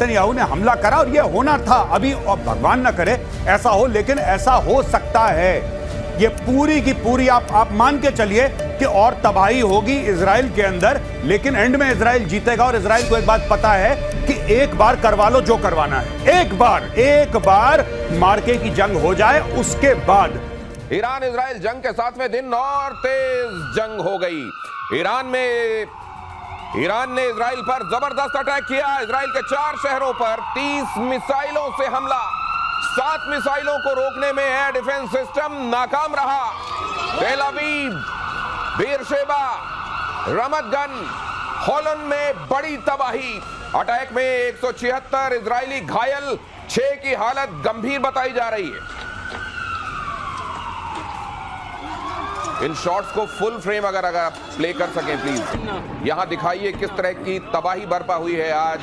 Netanyahu ने हमला करा और यह होना था अभी, और भगवान ना करे ऐसा हो, लेकिन ऐसा हो सकता है। ये पूरी की पूरी आप मान के चलिए कि और तबाही होगी इजराइल के अंदर, लेकिन एंड में इजराइल जीतेगा। और इजराइल को एक बात पता है कि एक बार करवा लो जो करवाना है, एक बार मार्के की जंग हो जाए, उसके बाद ईरान इजराइल जंग के 7वें दिन और तेज जंग हो गई। ईरान ने इजराइल पर जबरदस्त अटैक किया। इजराइल के 4 शहरों पर 30 मिसाइलों से हमला। 7 मिसाइलों को रोकने में एयर डिफेंस सिस्टम नाकाम रहा। तेल अवीव, बेरशेबा, रमत गन, होलन में बड़ी तबाही। अटैक में 176 इजरायली घायल, 6 की हालत गंभीर बताई जा रही है। इन शॉट्स को फुल फ्रेम अगर आप प्ले कर सकें प्लीज। यहां दिखाइए किस तरह की तबाही बरपा हुई है आज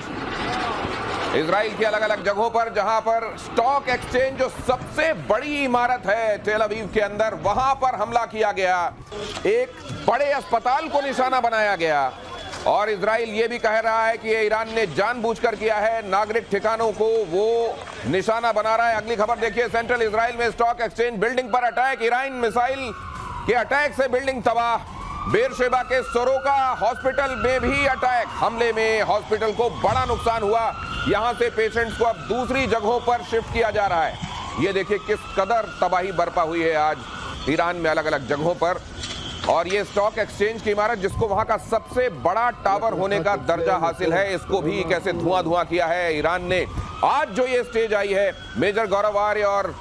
इजराइल की अलग अलग जगहों पर, जहां पर स्टॉक एक्सचेंज जो सबसे बड़ी इमारत है तेल अवीव के अंदर, वहां पर हमला किया गया। एक बड़े अस्पताल को निशाना बनाया गया और इजराइल ये भी कह रहा है कि ये ईरान ने जानबूझकर किया है, नागरिक ठिकानों को वो निशाना बना रहा है। अगली खबर देखिए, सेंट्रल इजराइल में स्टॉक एक्सचेंज बिल्डिंग पर अटैक। ईरान मिसाइल के अटैक से बिल्डिंग तबाह। बेरशेबा के सोरोका हॉस्पिटल में भी अटैक। हमले में हॉस्पिटल को बड़ा नुकसान हुआ। यहां से पेशेंट्स को अब दूसरी जगहों पर शिफ्ट किया जा रहा है। ये देखिए किस कदर तबाही बरपा हुई है आज ईरान में अलग अलग जगहों पर। और ये स्टॉक एक्सचेंज की इमारत, जिसको वहां का सबसे बड़ा टावर होने का दर्जा हासिल है, इसको भी कैसे धुआं किया है ईरान ने। आज जो ये स्टेज आई है, मेजर गौरव आर्य और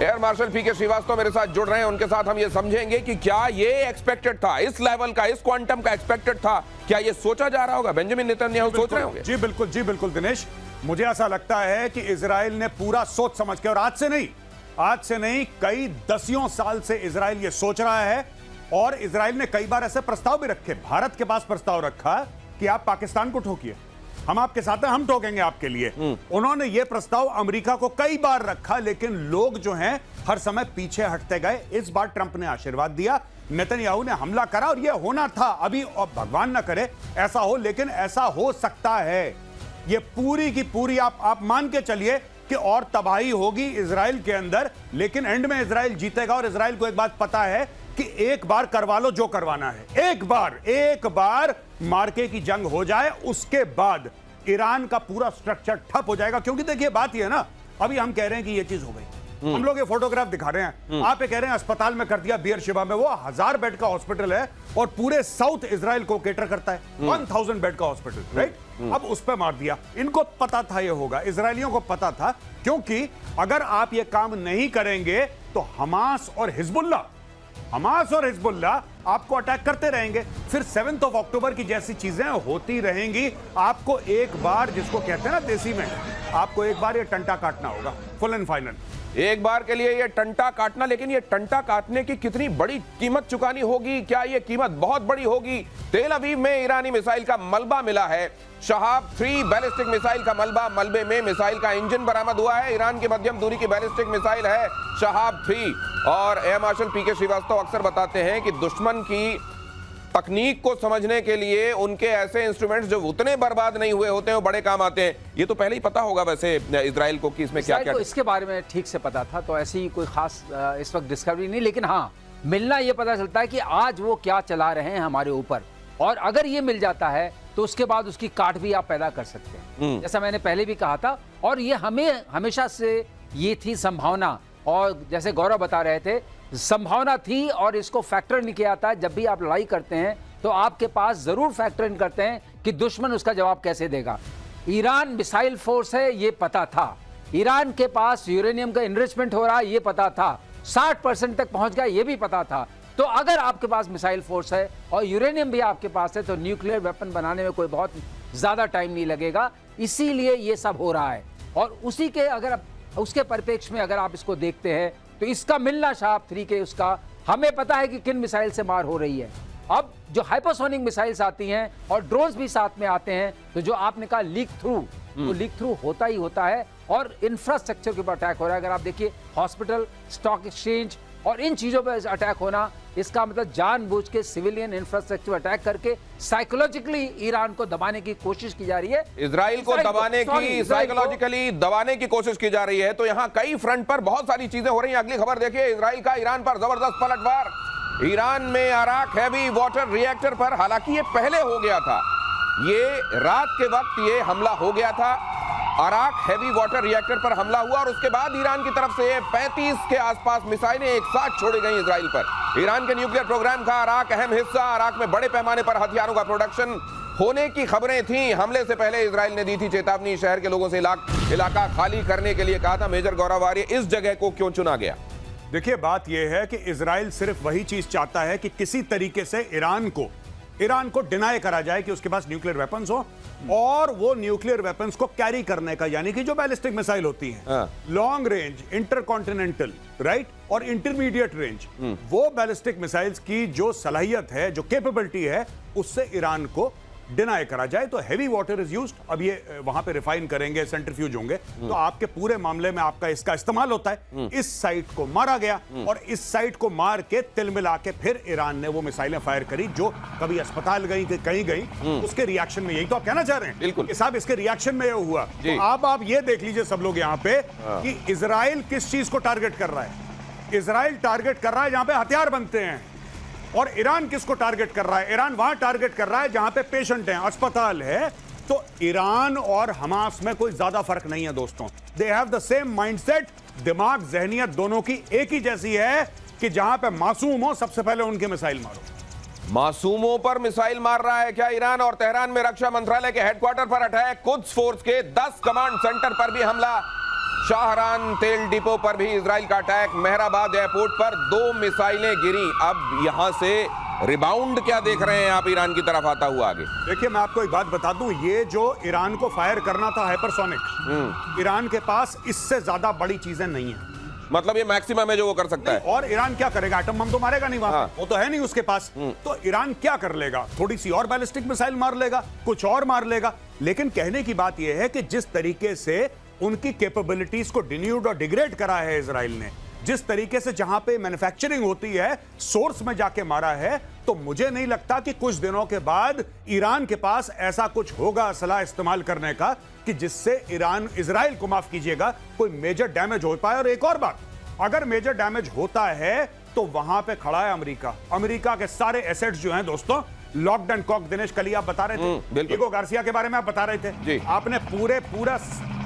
एयर मार्शल पीके श्रीवास्तव मेरे साथ जुड़ रहे हैं। उनके साथ हम ये समझेंगे कि क्या ये एक्सपेक्टेड था, इस लेवल का, इस क्वांटम का एक्सपेक्टेड था, क्या ये सोचा जा रहा होगा? बेंजामिन नेतन्याहू सोच रहे होंगे? जी बिल्कुल दिनेश, मुझे ऐसा लगता है कि इजराइल ने पूरा सोच समझ के, और आज से नहीं कई दसियों साल से इजराइल ये सोच रहा है। और इजराइल ने कई बार ऐसे प्रस्ताव भी रखे, भारत के पास प्रस्ताव रखा कि आप पाकिस्तान को ठोकिए, हम आपके साथ हैं, हम ठोकेंगे आपके लिए। उन्होंने यह प्रस्ताव अमेरिका को कई बार रखा, लेकिन लोग जो हैं हर समय पीछे हटते गए। इस बार ट्रंप ने आशीर्वाद दिया, नेतन्याहू ने हमला करा और यह होना था अभी, और भगवान ना करे ऐसा हो, लेकिन ऐसा हो सकता है। यह पूरी की पूरी आप मान के चलिए कि और तबाही होगी इजराइल के अंदर, लेकिन एंड में इजराइल जीतेगा। और इजराइल को एक बात पता है कि एक बार करवा लो जो करवाना है, एक बार मार्के की जंग हो जाए, उसके बाद ईरान का पूरा स्ट्रक्चर ठप हो जाएगा। क्योंकि देखिए बात ये है ना, अभी हम कह रहे हैं कि ये चीज हो गई, हम लोग ये फोटोग्राफ दिखा रहे हैं, आप ये कह रहे हैं अस्पताल में कर दिया बेरशेबा में। वो 1000 बेड का हॉस्पिटल है और पूरे साउथ इजराइल को केटर करता है, 1000 बेड का हॉस्पिटल, राइट? अब उस पर मार दिया। इनको पता था ये होगा, इजरायलियों को पता था, क्योंकि अगर आप ये काम नहीं करेंगे तो हमास और हिजबुल्लाह आपको अटैक करते रहेंगे। फिर 7 अक्टूबर की जैसी चीजें होती रहेंगी। आपको एक बार, जिसको कहते हैं ना देसी में, आपको एक बार ये टंटा काटना होगा, फुल एंड फाइनल। एक बार के लिए ये टंटा काटना, लेकिन ये टंटा काटने की कितनी बड़ी कीमत चुकानी होगी? क्या ये कीमत बहुत बड़ी होगी? तेल अवीव में ईरानी मिसाइल का मलबा मिला है, शहाब 3 बैलिस्टिक मिसाइल का मलबा। मलबे में मिसाइल का इंजन बरामद हुआ है। ईरान की मध्यम दूरी की बैलिस्टिक मिसाइल है शहाब 3। और एयर मार्शल पीके श्रीवास्तव अक्सर बताते हैं कि दुश्मन की तकनीक को समझने के लिए उनके ऐसे इंस्ट्रूमेंट्स जो उतने बर्बाद नहीं हुए होते हैं, वो बड़े काम आते हैं। ये तो पहले ही पता होगा वैसे इजराइल को कि इसमें क्या क्या, इसके बारे में ठीक से पता था, तो ऐसी कोई खास इस वक्त डिस्कवरी नहीं। लेकिन हाँ, मिलना ये पता चलता है कि आज वो क्या चला रहे हैं हमारे ऊपर, और अगर ये मिल जाता है तो उसके बाद उसकी काट भी आप पैदा कर सकते हैं, जैसा मैंने पहले भी कहा था। और ये हमें हमेशा से ये थी संभावना, और जैसे गौरव बता रहे थे, संभावना थी, और इसको फैक्टर नहीं किया था। जब भी आप लड़ाई करते हैं तो आपके पास जरूर फैक्टर इन करते हैं कि दुश्मन उसका जवाब कैसे देगा। ईरान मिसाइल फोर्स है, ये पता था। ईरान के पास यूरेनियम का इनरिचमेंट हो रहा है, ये पता था। 60% तक पहुंच गया, ये भी पता था। तो अगर आपके पास मिसाइल फोर्स है और यूरेनियम भी आपके पास है, तो न्यूक्लियर वेपन बनाने में कोई बहुत ज्यादा टाइम नहीं लगेगा। इसीलिए ये सब हो रहा है। और उसी के अगर उसके परिप्रेक्ष्य में अगर आप इसको देखते हैं, तो इसका मिलना शहाब 3 के, उसका हमें पता है कि किन मिसाइल से मार हो रही है। अब जो हाइपरसोनिक मिसाइल्स आती हैं और ड्रोन्स भी साथ में आते हैं, तो जो आपने कहा लीक थ्रू, तो लीक थ्रू होता ही होता है, और इंफ्रास्ट्रक्चर के ऊपर अटैक हो रहा है। अगर आप देखिए हॉस्पिटल, स्टॉक एक्सचेंज और इन चीजों पर अटैक होना, इसका मतलब जानबूझ के सिविलियन इंफ्रास्ट्रक्चर अटैक करके साइकोलॉजिकली ईरान को दबाने की कोशिश की जा रही है, इजराइल को दबाने की, साइकोलॉजिकली दबाने की कोशिश की जा रही है। तो यहां कई फ्रंट पर बहुत सारी चीजें हो रही हैं। अगली खबर देखिए, इजराइल का ईरान पर जबरदस्त पलटवार। ईरान में अराक हैवी वाटर रिएक्टर पर, हालांकि ये पहले हो गया था, ये रात के वक्त ये हमला हो गया था, अराक हैवी वाटर रिएक्टर पर हमला हुआ और उसके बाद ईरान की तरफ से 35 के आसपास मिसाइलें एक साथ छोड़ी गई इजराइल पर। ईरान के न्यूक्लियर प्रोग्राम का अराक अहम हिस्सा। अराक में बड़े पैमाने पर हथियारों का प्रोडक्शन होने की खबरें थीं। हमले से पहले इजराइल ने दी थी चेतावनी, शहर के लोगों से इलाका खाली करने के लिए कहा था। मेजर गौरव आर्य, इस जगह को क्यों चुना गया? देखिए, बात यह है कि इजराइल सिर्फ वही चीज चाहता है कि किसी तरीके से ईरान को डिनाई करा जाए कि उसके पास न्यूक्लियर वेपन्स हो, और वो न्यूक्लियर वेपन्स को कैरी करने का, यानी कि जो बैलिस्टिक मिसाइल होती हैं, लॉन्ग रेंज, इंटरकॉन्टिनेंटल, राइट, और इंटरमीडिएट रेंज, वो बैलिस्टिक मिसाइल्स की जो सलाहियत है, जो कैपेबिलिटी है, उससे ईरान को डिनाई करा जाए। तो हेवी वाटर इज यूज्ड। अब ये वहां पे रिफाइन करेंगे, सेंट्रीफ्यूज होंगे, तो आपके पूरे मामले में आपका इसका इस्तेमाल होता है। इस साइट को मारा गया और इस साइट को मार के तिल मिला के फिर ईरान ने वो मिसाइलें फायर करी, जो कभी अस्पताल गई, कहीं गई, उसके रिएक्शन में। यही तो आप कहना चाह रहे हैं? बिल्कुल कि साहब इसके रिएक्शन में ये हुआ। तो अब आप ये देख लीजिए सब लोग यहाँ पे कि इजराइल किस चीज को टारगेट कर रहा है। इजराइल टारगेट कर रहा है जहां पे हथियार बनते हैं, और ईरान किसको टारगेट कर रहा है? ईरान वहां टारगेट कर रहा है जहां पे पेशेंट हैं, अस्पताल है। तो ईरान और हमास में कोई ज्यादा फर्क नहीं है दोस्तों। They have the same mindset. दिमाग, जहनियत दोनों की एक ही जैसी है कि जहां पे मासूम हो सबसे पहले उनके मिसाइल मारो। मासूमों पर मिसाइल मार रहा है क्या ईरान? और तेहरान में रक्षा मंत्रालय के हेडक्वार्टर पर अटैक, कुद्स फोर्स के 10 कमांड सेंटर पर भी हमला, शाहरान तेल डिपो पर भी इजराइल का अटैक, मेहराबाद एयरपोर्ट पर 2 मिसाइलें गिरी। अब यहां से रिबाउंड क्या देख रहे हैं आप ईरान की तरफ आता हुआ आगे? देखिए, मैं आपको एक बात बता दूं, ये जो ईरान को फायर करना था हाइपरसोनिक, ईरान के पास इससे ज्यादा बड़ी चीजें नहीं है। मतलब ये मैक्सिमम है जो वो कर सकता है। और ईरान क्या करेगा? एटम बम तो मारेगा नहीं वहां, वो तो है नहीं उसके पास। तो ईरान क्या कर लेगा? थोड़ी सी और बैलिस्टिक मिसाइल मार लेगा, कुछ और मार लेगा। लेकिन कहने की बात यह है कि जिस तरीके से उनकी कैपेबिलिटीज को डिन्यूड और डिग्रेड करा है इजराइल ने, जिस तरीके से जहां पे मैन्युफैक्चरिंग होती है सोर्स में जाके मारा है, तो मुझे नहीं लगता कि कुछ दिनों के बाद ईरान के पास ऐसा कुछ होगा असला इस्तेमाल करने का कि जिससे इजराइल को, माफ कीजिएगा, कोई मेजर डैमेज हो पाए। और एक और बात, अगर मेजर डैमेज होता है तो वहां पे खड़ा है अमेरिका। अमेरिका के सारे एसेट्स जो हैं दोस्तों, लॉक्ड एंड कॉक, दिनेश कल आप बता रहे थे, डिएगो गार्सिया के बारे में आप बता रहे थे, आपने पूरा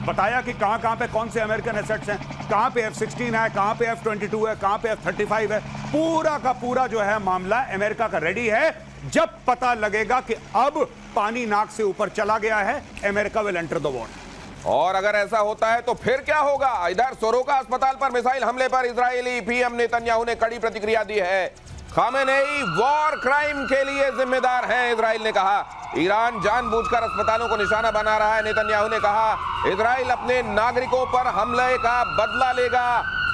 बताया कि कहां पे कौन से अमेरिकन एसेट्स हैं, कहां पे F-16 है, कहां पे F-22 है, कहां पे F-35 है। पूरा का पूरा जो है मामला अमेरिका का रेडी है। जब पता लगेगा कि अब पानी नाक से ऊपर चला गया है, America will enter the war. और अगर ऐसा होता है तो फिर क्या होगा? इधर सोरोका अस्पताल पर मिसाइल हमले पर इजरायली पीएम नेतन्याहू ने कड़ी प्रतिक्रिया दी है। खामेनेई वॉर क्राइम के लिए जिम्मेदार हैं, इजराइल ने कहा। ईरान जानबूझकर अस्पतालों को निशाना बना रहा है, नेतन्याहू ने कहा। इजराइल अपने नागरिकों पर हमले का बदला लेगा।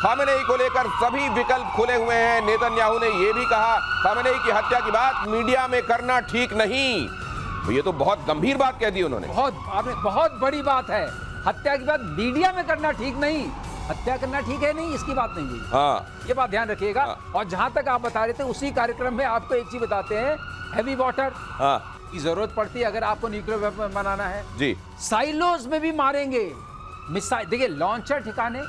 खामेनेई को लेकर सभी विकल्प खुले हुए हैं। नेतन्याहू ने यह भी कहा, खामेनेई की हत्या की बात मीडिया में करना ठीक नहीं। ये तो बहुत गंभीर बात कह दी उन्होंने। बहुत बड़ी बात है। हत्या की बात मीडिया में करना ठीक नहीं। हत्या करना ठीक है नहीं, इसकी बात नहीं हुई। ये बात ध्यान रखिएगा। और जहां तक आप बता रहे थे, उसी कार्यक्रम में आपको एक चीज बताते हैं, हैवी वाटर की जरूरत पड़ती है अगर आपको न्यूक्लियर वेपन बनाना है जी। साइलोज में भी मारेंगे मिसाइल। देखिए, लॉन्चर ठिकाने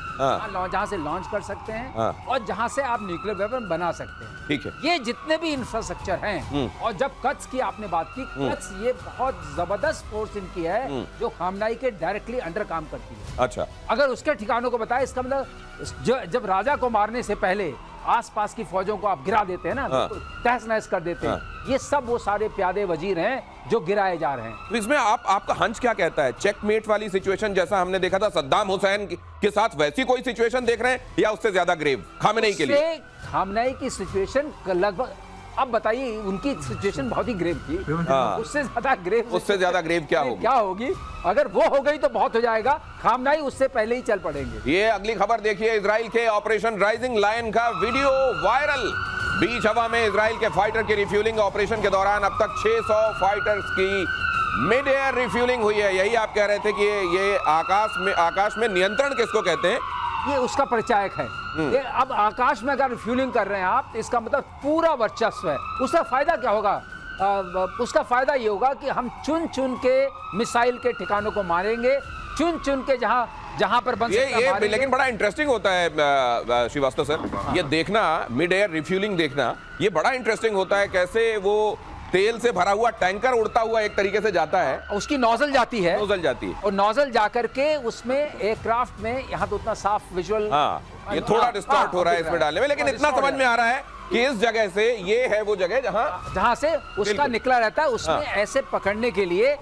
जहां से लॉन्च कर सकते हैं और जहां से आप न्यूक्लियर वेपन बना सकते हैं, ठीक है। ये जितने भी इंफ्रास्ट्रक्चर हैं, और जब कच्छ की आपने बात की, कच्छ ये बहुत जबरदस्त फोर्स इनकी है जो खामनाई के डायरेक्टली अंडर काम करती है। अच्छा, अगर उसके ठिकानों को बताए, इसका मतलब जब राजा को मारने से पहले आसपास की फौजों को आप गिरा देते हैं ना, तहस नहस कर देते हैं, ये सब वो सारे प्यादे वजीर हैं जो गिराए जा रहे हैं। तो इसमें आपका हंच क्या कहता है? चेकमेट वाली सिचुएशन जैसा हमने देखा था सद्दाम हुसैन के साथ, वैसी कोई सिचुएशन देख रहे हैं या उससे ज्यादा ग्रेव खामेनेई के लिए? खामेनेई की सिचुएशन लगभग, अब बताइए, उनकी सिचुएशन बहुत ही ग्रेव थी। उससे ज्यादा ग्रेव क्या होगी? अगर वो हो गई तो बहुत हो जाएगा। खामनाई उससे पहले ही चल पड़ेंगे। ये अगली खबर देखिए, इजराइल के ऑपरेशन राइजिंग लायन का वीडियो वायरल। बीच हवा में इजराइल के फाइटर की रिफ्यूलिंग ऑपरेशन के दौरान अब तक 600 फाइटर्स की मिड एयर रिफ्यूलिंग हुई है। यही आप कह रहे थे कि ये आकाश में नियंत्रण किसको कहते हैं? ये उसका परिचायक है। ये अब आकाश में अगर रिफ्यूलिंग कर रहे हैं आप, तो इसका मतलब पूरा वर्चस्व है। उसका फायदा क्या होगा? उसका फायदा ये होगा कि हम चुन चुन के मिसाइल के ठिकानों को मारेंगे, चुन चुन के जहां पर बन सकता ये लेकिन बड़ा इंटरेस्टिंग होता है श्रीवास्तव सर, ये देखना मिड एयर रिफ्यूलिंग देखना, ये बड़ा इंटरेस्टिंग होता है। कैसे वो तेल से भरा हुआ टैंकर उड़ता हुआ एक तरीके से जाता है, उसकी नोजल जाती है, नोजल जाती है, और नोजल जाकर के उसमें एयरक्राफ्ट में, यहाँ तो उतना साफ विजुअल, हाँ ये थोड़ा डिस्टॉर्ट हो रहा है इसमें डालने में, लेकिन इतना समझ में आ रहा है कि इस जगह से, ये है वो जगह जहां से उसका निकला रहता है। उसमें ऐसे पकड़ने के लिए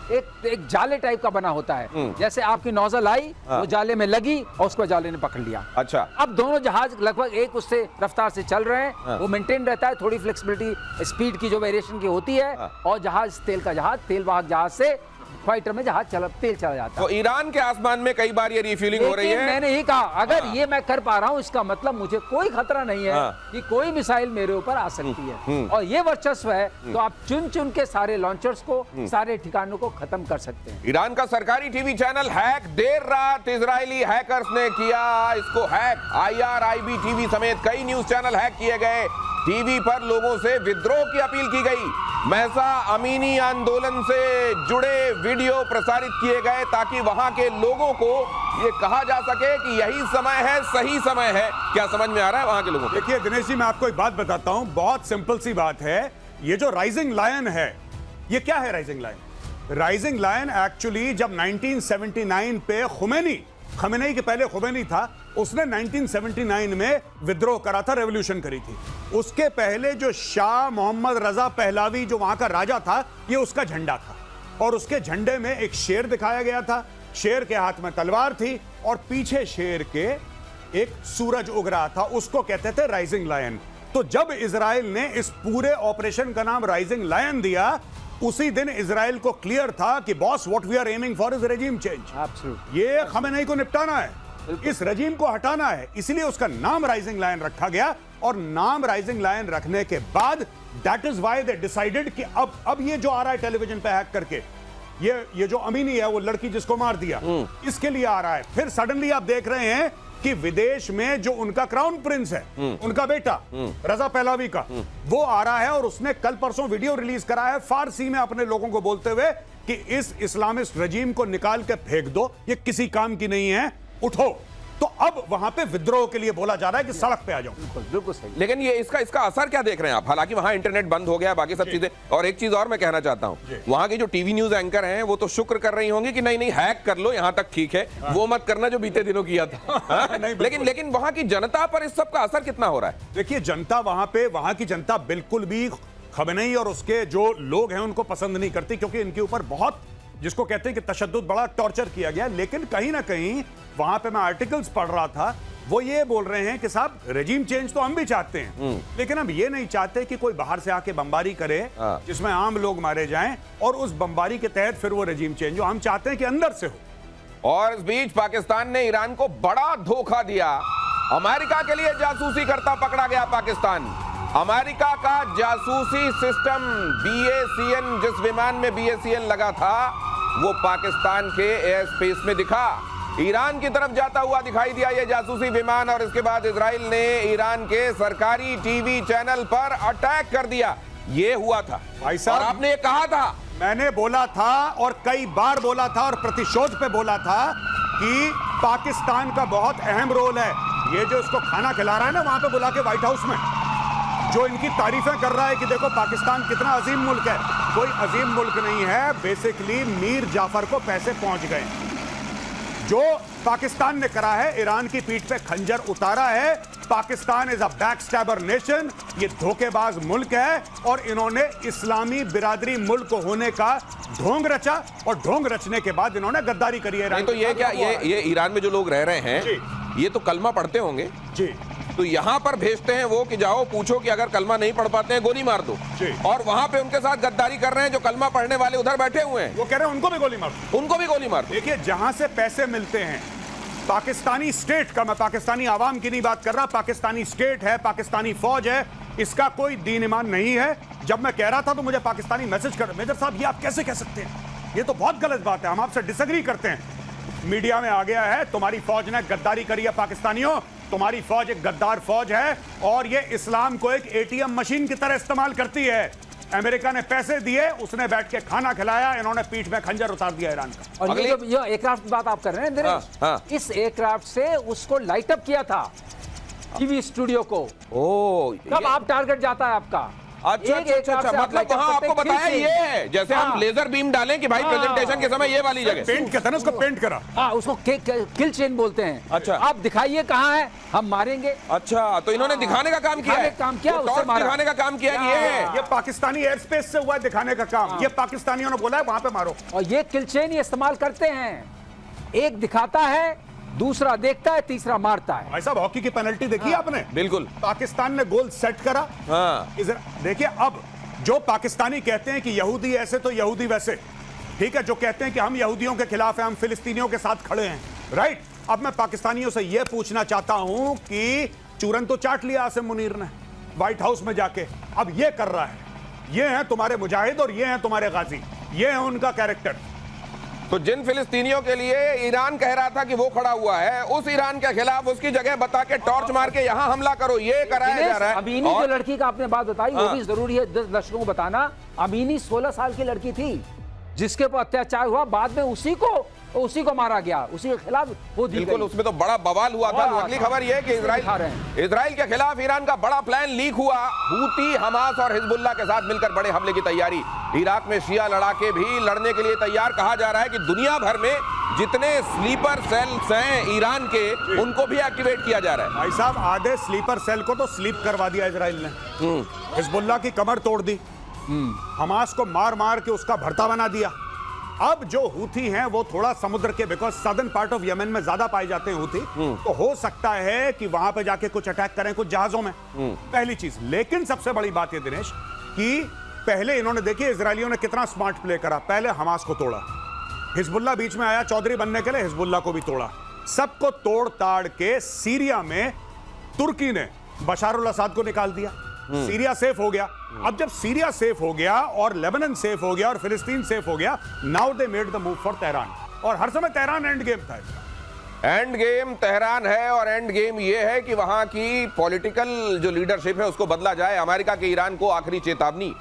एक जाले टाइप का बना होता है। जैसे आपकी नोजल आई, वो जाले में लगी और उसको जाले ने पकड़ लिया। अच्छा, अब दोनों जहाज लगभग एक उससे रफ्तार से चल रहे हैं, वो मेंटेन रहता है, थोड़ी फ्लेक्सिबिलिटी स्पीड की जो वेरिएशन की होती है, और जहाज तेल वाहक जहाज से फाइटर में जहाज तेल चला जाता है। तो ईरान के आसमान में कई बार ये रिफ्यूलिंग हो रही है। मैंने ही कहा, अगर ये मैं कर पा रहा हूं, इसका मतलब मुझे कोई खतरा नहीं है कि कोई मिसाइल मेरे ऊपर आ सकती है, और ये वर्चस्व है, तो आप चुन चुन के सारे लॉन्चर्स को, सारे ठिकानों को खत्म कर सकते हैं। ईरान का सरकारी टीवी चैनल हैक, देर रात इजरायली हैकर्स ने किया इसको हैक। IRIB टीवी समेत कई न्यूज चैनल हैक किए गए। टीवी पर लोगों से विद्रोह की अपील की गई। महसा अमीनी आंदोलन से जुड़े वीडियो प्रसारित किए गए ताकि वहां के लोगों को ये कहा जा सके कि यही समय है, सही समय है। क्या समझ में आ रहा है वहां के लोगों को? देखिए दिनेश जी, मैं आपको एक बात बताता हूं, बहुत सिंपल सी बात है। ये जो राइजिंग लायन है, ये क्या है rising lion? Rising lion actually जब 1979 पे खमेनी के पहले खुमैनी था, उसने 1979 में विद्रोह करा था, रेवोल्यूशन करी थी। उसके पहले जो शाह मोहम्मद रजा पहलावी जो वहां का राजा था, ये उसका झंडा था, और उसके झंडे में एक शेर दिखाया गया था। शेर के हाथ में तलवार थी और पीछे शेर के एक सूरज उग रहा था, उसको कहते थे राइजिंग लायन। तो जब इजराइल ने इस पूरे ऑपरेशन का नाम राइजिंग लायन दिया, उसी दिन इजराइल को क्लियर था कि boss, what we are aiming for is regime change. ये खमेनी को निपटाना है, इस रजीम को हटाना है, इसलिए उसका नाम राइजिंग लायन रखा गया। और नाम राइजिंग लायन रखने के बाद that is why they decided कि अब ये जो आ रहा है टेलीविजन पे हैक करके, ये जो अमीनी है, वो लड़की जिसको मार दिया, इसके लिए आ रहा है। फिर सडनली आप देख रहे हैं कि विदेश में जो उनका क्राउन प्रिंस है, उनका बेटा रजा पहलावी का, वो आ रहा है और उसने कल परसों वीडियो रिलीज करा है फारसी में अपने लोगों को बोलते हुए कि इस इस्लामिस्ट रजीम को निकाल के फेंक दो, ये किसी काम की नहीं है, उठो। तो अब वहां पे विद्रोह के लिए बोला जा रहा है कि सड़क पे आ जाओ। बिल्कुल सही। लेकिन ये इसका असर क्या देख रहे हैं आप? हालांकि वहां इंटरनेट बंद हो गया, बाकी सब चीजें। और एक चीज और मैं कहना चाहता हूं, वहां की जो टीवी न्यूज एंकर हैं, वो तो शुक्र कर रही होंगी कि नहीं हैक कर लो, यहां तक ठीक है, वो मत करना जो बीते दिनों किया था। लेकिन वहां की जनता पर इस सब का असर कितना हो रहा है? देखिए, जनता वहां की जनता बिल्कुल भी खमेनी और उसके जो लोग हैं उनको पसंद नहीं करती, क्योंकि इनके ऊपर बहुत, जिसको कहते हैं कि तशद्दुद, बड़ा टॉर्चर किया गया। लेकिन कहीं ना कहीं वहां पे मैं आर्टिकल्स पढ़ रहा था, वो ये बोल रहे हैं कि साहब, रेजिम चेंज तो हम भी चाहते हैं, लेकिन हम ये नहीं चाहते कि कोई बाहर से आके बमबारी करे जिसमें आम लोग मारे जाएं, और उस बमबारी के तहत फिर वो रेजिम चेंज हो। हम चाहते हैं कि अंदर से हो। और इस बीच पाकिस्तान ने ईरान को बड़ा धोखा दिया। अमेरिका के लिए जासूसी करता पकड़ा गया पाकिस्तान। अमेरिका का जासूसी सिस्टम BACN, जिस विमान में BACN लगा था, वो पाकिस्तान के एयर स्पेस में दिखा। ईरान की तरफ जाता हुआ दिखाई दिया ये जासूसी विमान, और इसके बाद इजराइल ने ईरान के सरकारी टीवी चैनल पर अटैक कर दिया। ये हुआ था भाई साहब, और आपने ये कहा था, मैंने बोला था और कई बार बोला था और प्रतिशोध पे बोला था कि पाकिस्तान का बहुत अहम रोल है। ये जो इसको खाना खिला रहा है ना वहां पे बुला के व्हाइट हाउस में, जो इनकी तारीफें कर रहा है कि देखो पाकिस्तान कितना अजीम मुल्क है, कोई अजीम मुल्क नहीं है। बेसिकली मीर जाफर को पैसे पहुंच गए। जो पाकिस्तान ने करा है, ईरान की पीठ पे खंजर उतारा है। पाकिस्तान इज अ बैकस्टैबर नेशन, ये धोखेबाज मुल्क है, और इन्होंने इस्लामी बिरादरी मुल्क होने का ढोंग रचा, और ढोंग रचने के बाद इन्होंने गद्दारी करी है। तो ये क्या, ये ईरान में जो लोग रह रहे हैं, ये तो कलमा पढ़ते होंगे जी, तो यहां पर भेजते हैं वो कि जाओ पूछो कि अगर कलमा नहीं पढ़ पाते हैं गोली मार दो, और वहां पे उनके साथ गद्दारी कर रहे हैं जो कलमा पढ़ने वाले उधर बैठे हुए हैं, वो कह रहे हैं उनको भी गोली मार दो, उनको भी गोली मार दो। देखिए, जहां से पैसे मिलते हैं पाकिस्तानी स्टेट का, मैं पाकिस्तानी आवाम की नहीं बात कर रहा, पाकिस्तानी स्टेट है, पाकिस्तानी फौज है, इसका कोई दीन ईमान नहीं है। जब मैं कह रहा था तो मुझे पाकिस्तानी मैसेज कर, मेजर साहब ये आप कैसे कह सकते हैं, ये तो बहुत गलत बात है, हम आपसे डिसएग्री करते हैं। मीडिया में आ गया है तुम्हारी फौज ने गद्दारी करी है पाकिस्तानियों, तुम्हारी फौज एक गद्दार फौज है और ये इस्लाम को एक एटीएम मशीन की तरह इस्तेमाल करती है। अमेरिका ने पैसे दिए, उसने बैठ के खाना खिलाया, इन्होंने पीठ में खंजर उतार दिया ईरान का। और ये जो एयरक्राफ्ट की बात आप कर रहे हैं दिनेश, हाँ। इस एयरक्राफ्ट से उसको लाइट अप किया था टीवी स्टूडियो को। कब आप टारगेट जाता है आपका? अच्छा मतलब वहां आपको बताया ये है जैसे हम लेजर बीम डालें कि भाई प्रेजेंटेशन के समय ये वाली जगह पेंट कहते हैं ना, उसको पेंट करा। हाँ, उसको किल चेन बोलते हैं। अच्छा। आप दिखाइए कहाँ है, हम मारेंगे। अच्छा, तो इन्होंने दिखाने का काम किया है, उससे मारा। दिखाने का काम किया ये पाकिस्तानी एयर स्पेस से हुआ है दिखाने का काम। ये पाकिस्तानियों ने बोला है वहां पे मारो, और ये किल चेन ही इस्तेमाल करते हैं। एक दिखाता है, दूसरा देखता है, तीसरा मारता है। भाई साहब हॉकी की पेनल्टी देखी आपने? बिल्कुल। पाकिस्तान ने गोल सेट करा। देखिए अब जो पाकिस्तानी कहते हैं कि यहूदी ऐसे तो यहूदी वैसे, ठीक है, जो कहते हैं कि हम यहूदियों के खिलाफ हैं, हम फिलिस्तीनियों के साथ खड़े हैं, राइट। अब मैं पाकिस्तानियों से यह पूछना चाहता हूं कि चूरन तो चाट लिया आसिम मुनीर ने व्हाइट हाउस में जाके, अब यह कर रहा है, ये हैं तुम्हारे मुजाहिद और ये हैं तुम्हारे गाजी, ये है उनका कैरेक्टर। तो जिन फिलिस्तीनियों के लिए ईरान कह रहा था कि वो खड़ा हुआ है, उस ईरान के खिलाफ उसकी जगह बता के टॉर्च मार के यहां हमला करो, ये कराया जा रहा है। अमीनी जो लड़की का आपने बात बताई, वो भी जरूरी है दर्शकों को बताना। अमीनी 16 साल की लड़की थी जिसके ऊपर अत्याचार हुआ, बाद में उसी को मारा गया, उसी के खिलाफ वो दी बिल्कुल, उसमें तो बड़ा बवाल हुआ था। अगली खबर यह है कि इजराइल के खिलाफ ईरान का बड़ा प्लान लीक हुआ। हूती, हमास और हिजबुल्लाह के साथ मिलकर बड़े हमले की तैयारी। इराक में शिया लड़ाके भी लड़ने के लिए तैयार। कहा जा रहा है कि दुनिया भर में जितने स्लीपर सेल्स हैं ईरान के, उनको भी एक्टिवेट किया जा रहा है। भाई साहब आधे स्लीपर सेल को तो स्लीप करवा दिया इजराइल ने, हिजबुल्लाह की कमर तोड़ दी, हमास को मार मार के उसका भरता बना दिया। अब जो हूथी हैं वो थोड़ा समुद्र के, because southern part of Yemen में ज्यादा पाए जाते हैं हूथी, तो हो सकता है कि वहां पे जाके कुछ अटैक करें कुछ जहाजों में, पहली चीज। लेकिन सबसे बड़ी बात ये दिनेश कि पहले इन्होंने, देखिए इजरायलियों ने कितना स्मार्ट प्ले करा, पहले हमास को तोड़ा, हिजबुल्लाह बीच में आया चौधरी बनने के लिए, हिजबुल्लाह को भी तोड़ा, सबको तोड़ ताड़ के सीरिया में तुर्की ने बशार उल असद को निकाल दिया, सीरिया सेफ हो गया। अब जब सीरिया सेफ हो गया और लेबनान सेफ हो गया और फिलिस्तीन सेफ हो गया, now they made the move for Tehran. और हर समय तेहरान एंड गेम था, एंड गेम तेहरान है। और एंड गेम ये है कि वहां की पॉलिटिकल जो लीडरशिप है उसको बदला जाए। अमेरिका के ईरान को आखिरी चेतावनी।